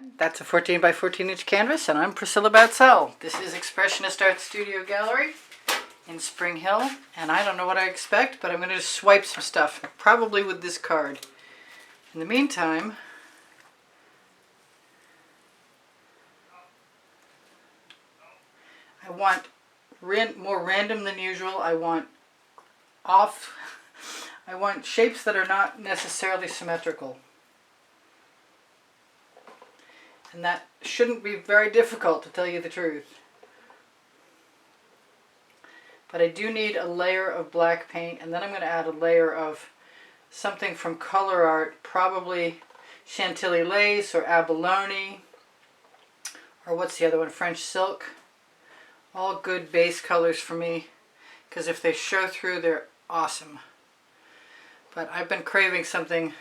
again. That's a 14 by 14 inch canvas, and I'm Priscilla Batzell. This is Expressionist Art Studio Gallery in Spring Hill, and I don't know what I expect, but I'm going to just swipe some stuff, probably with this card. In the meantime, I want more random than usual. I want shapes that are not necessarily symmetrical. And that shouldn't be very difficult, to tell you the truth. But I do need a layer of black paint, and then I'm going to add a layer of something from Colour Arte, probably Chantilly lace or Abalone, or what's the other one, French silk. All good base colors for me, because if they show through, they're awesome. But I've been craving something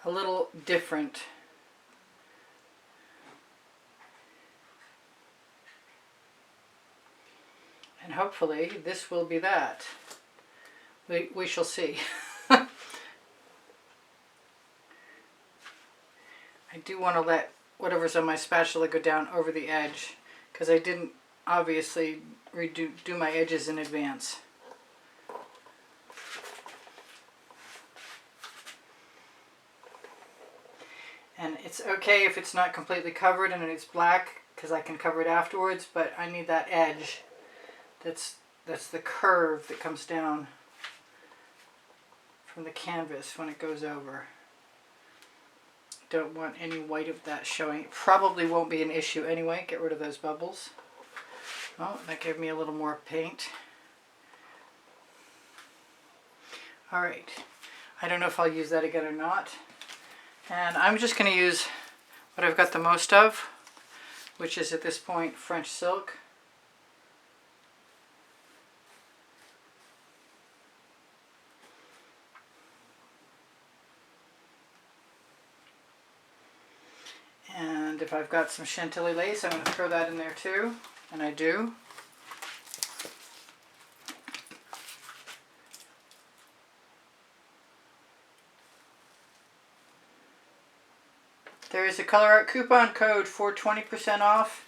a little different. And hopefully this will be that. We shall see. I do want to let whatever's on my spatula go down over the edge, because I didn't obviously do my edges in advance. And it's okay if it's not completely covered and it's black, because I can cover it afterwards, but I need that edge. That's the curve that comes down from the canvas when it goes over. Don't want any white of that showing. It probably won't be an issue anyway. Get rid of those bubbles. Oh, that gave me a little more paint. Alright. I don't know if I'll use that again or not. And I'm just going to use what I've got the most of, which is at this point French silk. And if I've got some Chantilly lace, I'm going to throw that in there too, and I do. There is a Colour Arte coupon code for 20% off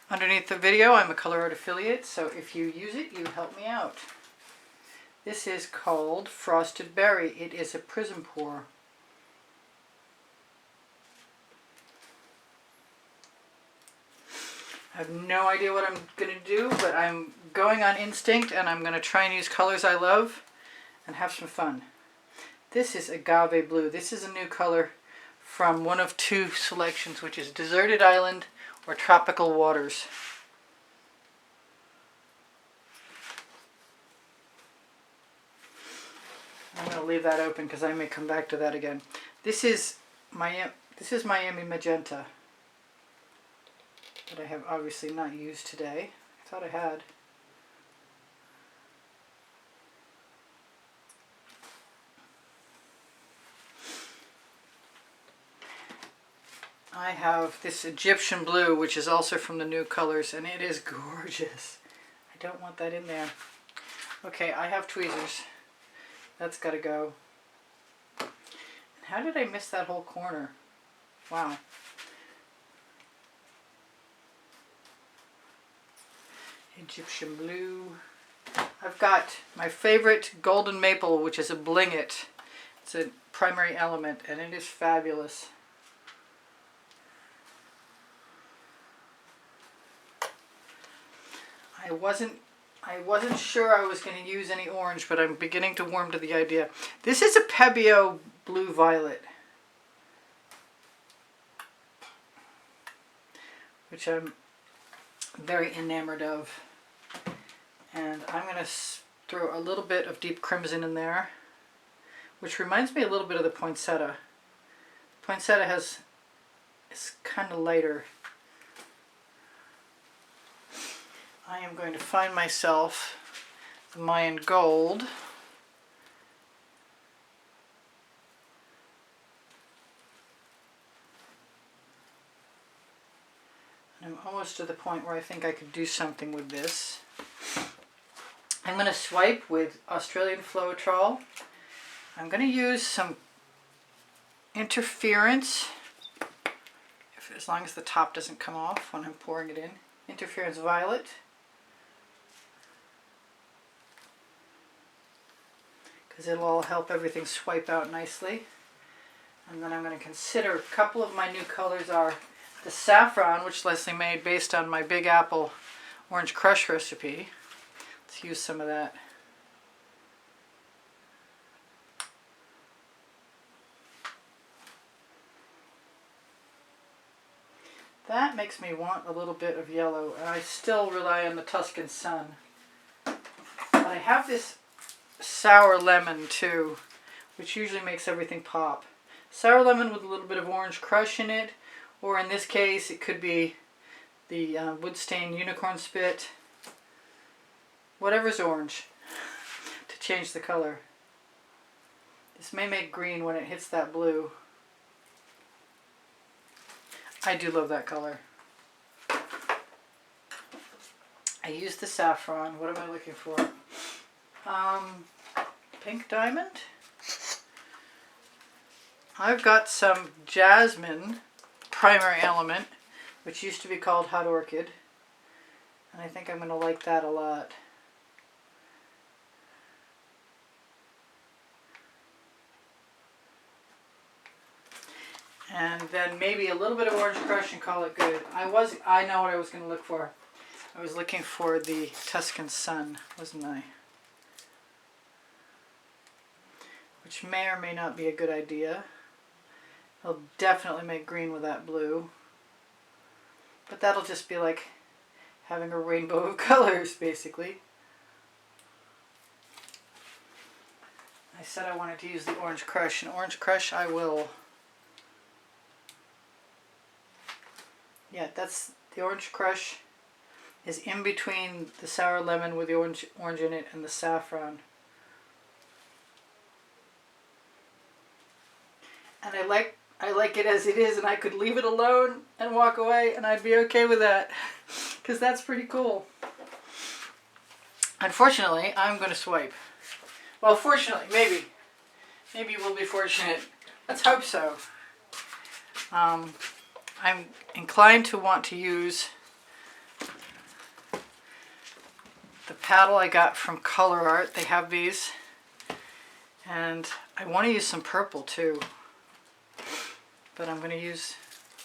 underneath the video. I'm a Colour Arte affiliate, so if you use it, you help me out. This is called Frosted Berry. It is a Prizm pour. I have no idea what I'm going to do, but I'm going on instinct, and I'm going to try and use colors I love and have some fun. This is Agave Blue. This is a new color from one of two selections, which is Deserted Island or Tropical Waters. I'm going to leave that open because I may come back to that again. This is Miami Magenta, that I have obviously not used today. I thought I had. I have this Egyptian blue, which is also from the new colors, and it is gorgeous. I don't want that in there. Okay, I have tweezers. That's got to go. And how did I miss that whole corner? Wow. Egyptian blue. I've got my favorite golden maple, which is a Bling It. It's a primary element, and it is fabulous. I wasn't sure I was going to use any orange, but I'm beginning to warm to the idea. This is a Pebeo Blue Violet, which I'm very enamored of. And I'm going to throw a little bit of deep crimson in there, which reminds me a little bit of the poinsettia. Poinsettia is kind of lighter. I am going to find myself the Mayan gold. And I'm almost to the point where I think I could do something with this. I'm going to swipe with Australian Floetrol. I'm going to use some interference, as long as the top doesn't come off when I'm pouring it in. Interference Violet. Because it'll all help everything swipe out nicely. And then I'm going to consider a couple of my new colors are the Saffron, which Leslie made based on my Big Apple Orange Crush recipe. Let's use some of that. That makes me want a little bit of yellow, and I still rely on the Tuscan Sun. But I have this Sour Lemon too, which usually makes everything pop. Sour Lemon with a little bit of Orange Crush in it, or in this case it could be the Wood Stain Unicorn Spit. Whatever's orange to change the color. This may make green when it hits that blue. I do love that color. I used the Saffron. What am I looking for? Pink Diamond. I've got some Jasmine Primary Element, which used to be called Hot Orchid. And I think I'm going to like that a lot. And then maybe a little bit of Orange Crush and call it good. I know what I was going to look for. I was looking for the Tuscan Sun, wasn't I? Which may or may not be a good idea. It'll definitely make green with that blue. But that'll just be like having a rainbow of colors, basically. I said I wanted to use the Orange Crush, and Orange Crush I will. Yeah, that's the Orange Crush is in between the Sour Lemon with the orange in it and the Saffron. And I like it as it is, and I could leave it alone and walk away and I'd be okay with that, because that's pretty cool. Unfortunately, I'm going to swipe. Well, fortunately, maybe we'll be fortunate. Let's hope so. I'm inclined to want to use the paddle I got from Colour Arte. They have these. And I want to use some purple too. But I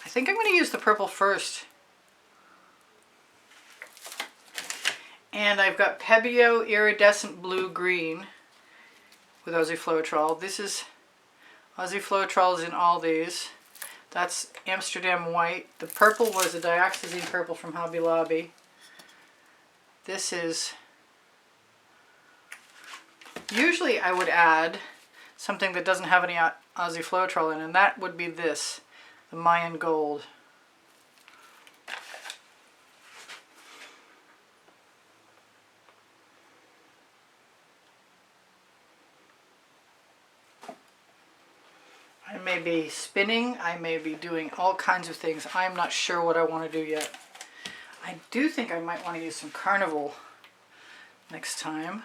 think I'm going to use the purple first. And I've got Pebeo Iridescent Blue Green with Aussie Floetrol. This is Aussie Floetrol is in all these. That's Amsterdam White. The purple was a dioxazine purple from Hobby Lobby. This is, usually I would add something that doesn't have any Aussie Floetrol in, and that would be this, the Mayan Gold. I may be spinning, I may be doing all kinds of things. I'm not sure what I want to do yet. I do think I might want to use some Carnival next time.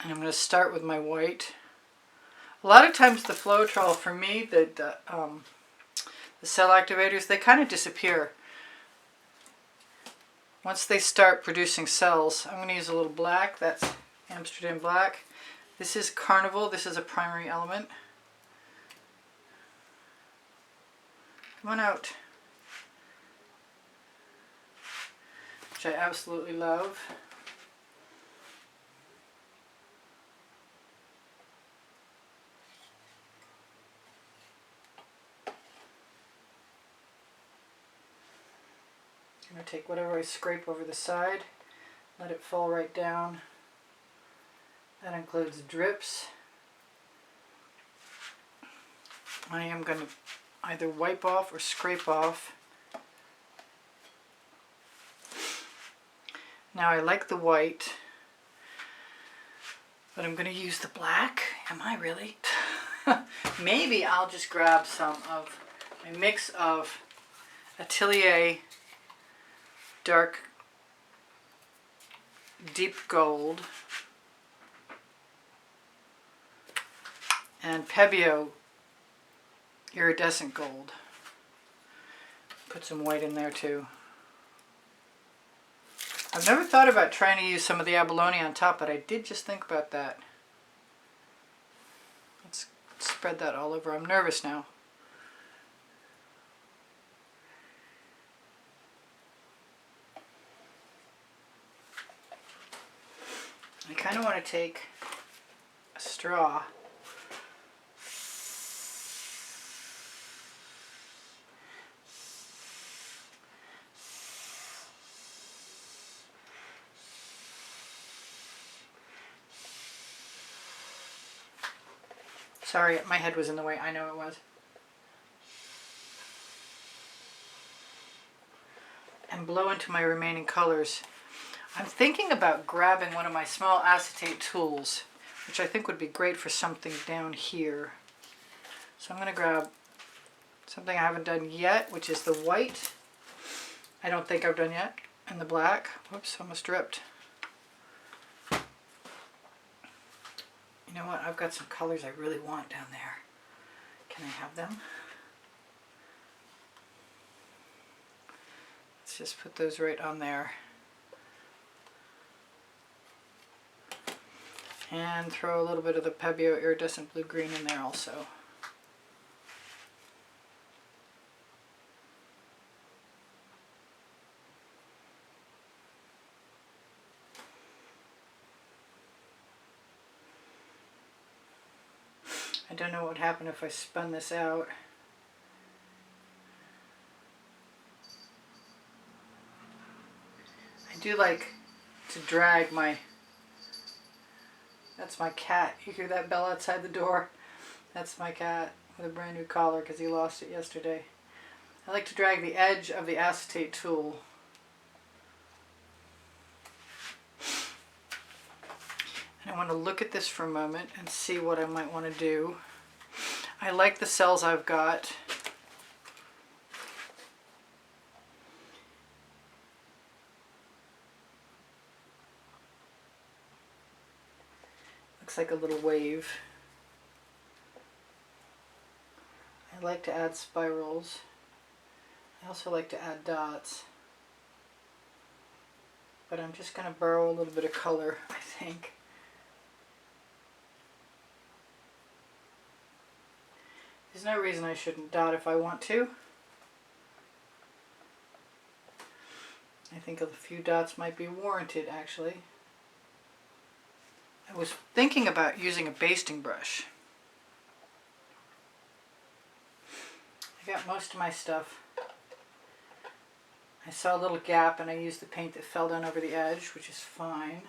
And I'm going to start with my white. A lot of times the Floetrol, for me, the cell activators, they kind of disappear. Once they start producing cells, I'm going to use a little black. That's Amsterdam Black. This is Carnival. This is a primary element. Come on out. Which I absolutely love. I'm going to take whatever I scrape over the side, let it fall right down. That includes drips. I am going to either wipe off or scrape off. Now I like the white, but I'm going to use the black. Am I really? Maybe I'll just grab some of a mix of Atelier Dark Deep Gold and Pebeo Iridescent Gold. Put some white in there too. I've never thought about trying to use some of the abalone on top, but I did just think about that. Let's spread that all over. I'm nervous now. I kind of want to take a straw Sorry, my head was in the way. I know it was. And blow into my remaining colors. I'm thinking about grabbing one of my small acetate tools, which I think would be great for something down here. So I'm going to grab something I haven't done yet, which is the white. I don't think I've done yet. And the black. Whoops, almost dripped. You know what? I've got some colors I really want down there. Can I have them? Let's just put those right on there. And throw a little bit of the Pebeo Iridescent Blue-Green in there also. I don't know what would happen if I spun this out. I do like to drag my... That's my cat. You hear that bell outside the door? That's my cat with a brand new collar because he lost it yesterday. I like to drag the edge of the acetate tool. And I want to look at this for a moment and see what I might want to do. I like the cells I've got. Looks like a little wave. I like to add spirals. I also like to add dots. But I'm just going to borrow a little bit of color, I think. There's no reason I shouldn't dot if I want to. I think a few dots might be warranted, actually. I was thinking about using a basting brush. I got most of my stuff. I saw a little gap and I used the paint that fell down over the edge, which is fine.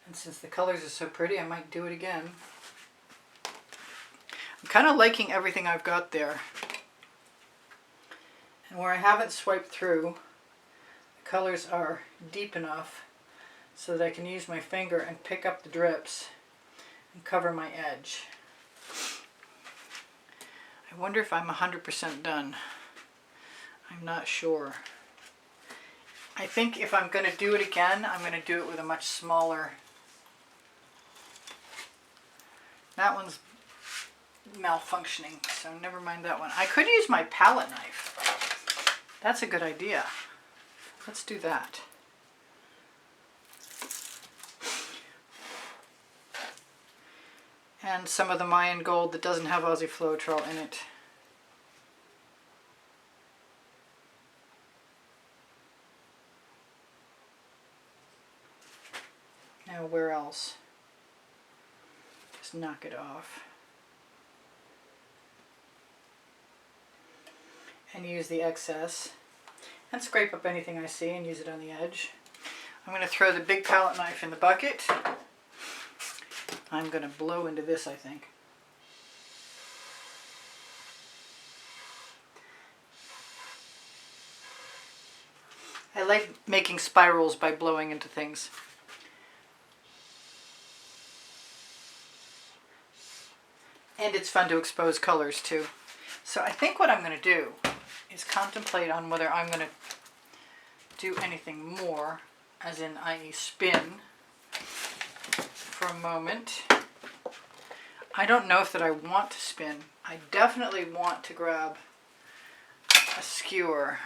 And since the colors are so pretty, I might do it again. I'm kind of liking everything I've got there. And where I haven't swiped through, the colors are deep enough so that I can use my finger and pick up the drips and cover my edge. I wonder if I'm 100% done. I'm not sure. I think if I'm going to do it again, I'm going to do it with a much smaller... That one's malfunctioning, so never mind that one. I could use my palette knife. That's a good idea. Let's do that. And some of the Mayan gold that doesn't have Aussie Floetrol in it. Now where else? Just knock it off. And use the excess. And scrape up anything I see and use it on the edge. I'm going to throw the big palette knife in the bucket. I'm going to blow into this, I think. I like making spirals by blowing into things. And it's fun to expose colors too. So I think what I'm going to do is contemplate on whether I'm going to do anything more, as in i.e. spin, for a moment. I don't know if that I want to spin. I definitely want to grab a skewer.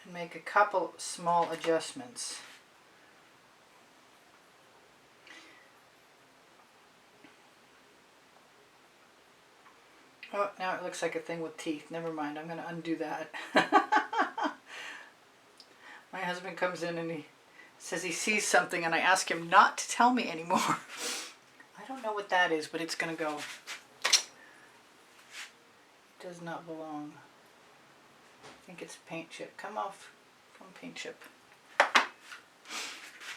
And make a couple small adjustments. Oh, now it looks like a thing with teeth. Never mind, I'm going to undo that. My husband comes in and he says he sees something and I ask him not to tell me anymore. I don't know what that is, but it's going to go. It does not belong. I think it's a paint chip. Come off from paint chip.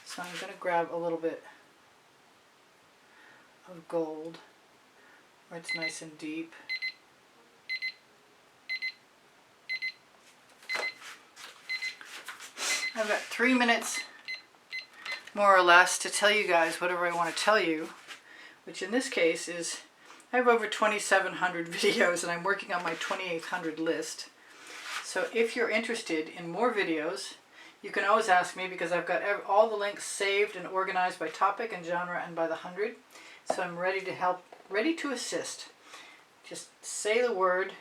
So I'm going to grab a little bit of gold where it's nice and deep. I've got 3 minutes more or less to tell you guys whatever I want to tell you, which in this case is I have over 2,700 videos and I'm working on my 2,800 list. So if you're interested in more videos, you can always ask me because I've got all the links saved and organized by topic and genre and by the 100. So I'm ready to help, ready to assist. Just say the word,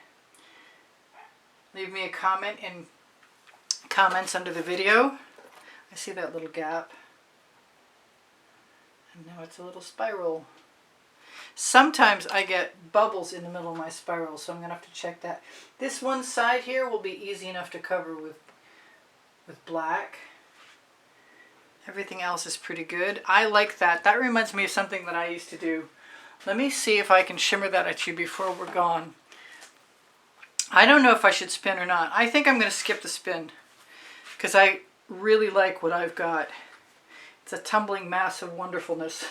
leave me a comment in comments under the video. I see that little gap. And now it's a little spiral. Sometimes I get bubbles in the middle of my spiral, so I'm going to have to check that. This one side here will be easy enough to cover with black. Everything else is pretty good. I like that. That reminds me of something that I used to do. Let me see if I can shimmer that at you before we're gone. I don't know if I should spin or not. I think I'm going to skip the spin because I really like what I've got. It's a tumbling mass of wonderfulness.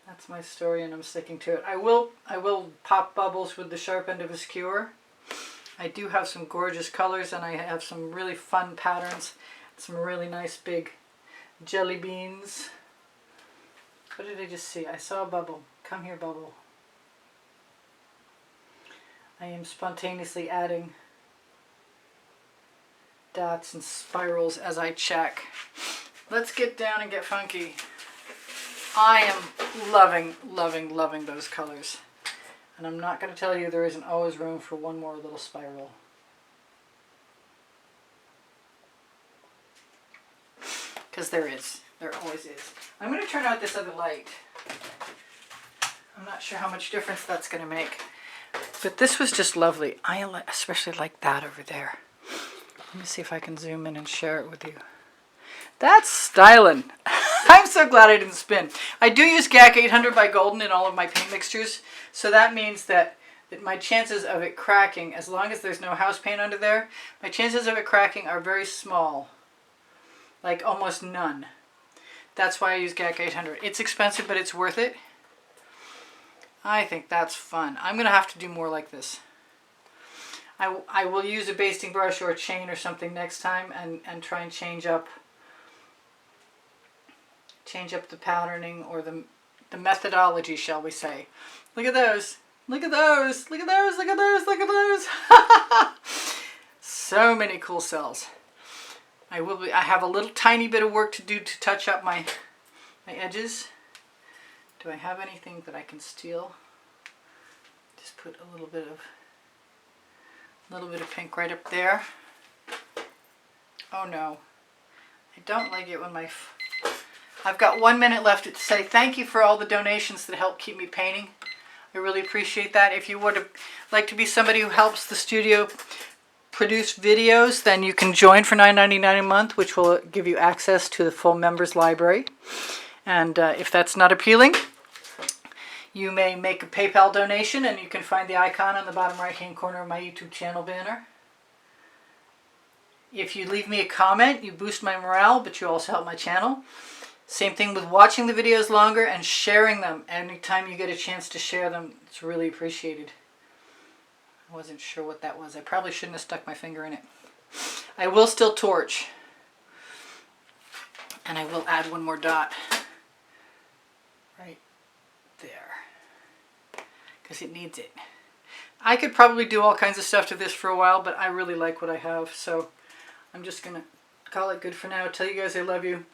That's my story and I'm sticking to it. I will pop bubbles with the sharp end of a skewer. I do have some gorgeous colors and I have some really fun patterns. Some really nice big jelly beans. What did I just see? I saw a bubble. Come here, bubble. I am spontaneously adding dots and spirals as I check. Let's get down and get funky. I am loving, loving, loving those colors. And I'm not going to tell you there isn't always room for one more little spiral. Because there is. There always is. I'm going to turn out this other light. I'm not sure how much difference that's going to make. But this was just lovely. I especially like that over there. Let me see if I can zoom in and share it with you. That's styling. I'm so glad I didn't spin. I do use Gac800 by Golden in all of my paint mixtures. So that means that my chances of it cracking, as long as there's no house paint under there, my chances of it cracking are very small. Like almost none. That's why I use Gac800. It's expensive, but it's worth it. I think that's fun. I'm going to have to do more like this. I will use a basting brush or a chain or something next time and try and change up the patterning or the methodology, shall we say. Look at those. Look at those. Look at those. Look at those. Look at those. So many cool cells. I have a little tiny bit of work to do to touch up my edges. Do I have anything that I can steal? Just put a little bit of pink right up there. Oh no. I don't like it when I've got 1 minute left to say thank you for all the donations that help keep me painting. I really appreciate that. If you would like to be somebody who helps the studio produce videos, then you can join for $9.99 a month, which will give you access to the full members library. And if that's not appealing, you may make a PayPal donation, and you can find the icon on the bottom right-hand corner of my YouTube channel banner. If you leave me a comment, you boost my morale, but you also help my channel. Same thing with watching the videos longer and sharing them. Anytime you get a chance to share them, it's really appreciated. I wasn't sure what that was. I probably shouldn't have stuck my finger in it. I will still torch. And I will add one more dot right there, because it needs it. I could probably do all kinds of stuff to this for a while, but I really like what I have, so I'm just going to call it good for now. Tell you guys I love you.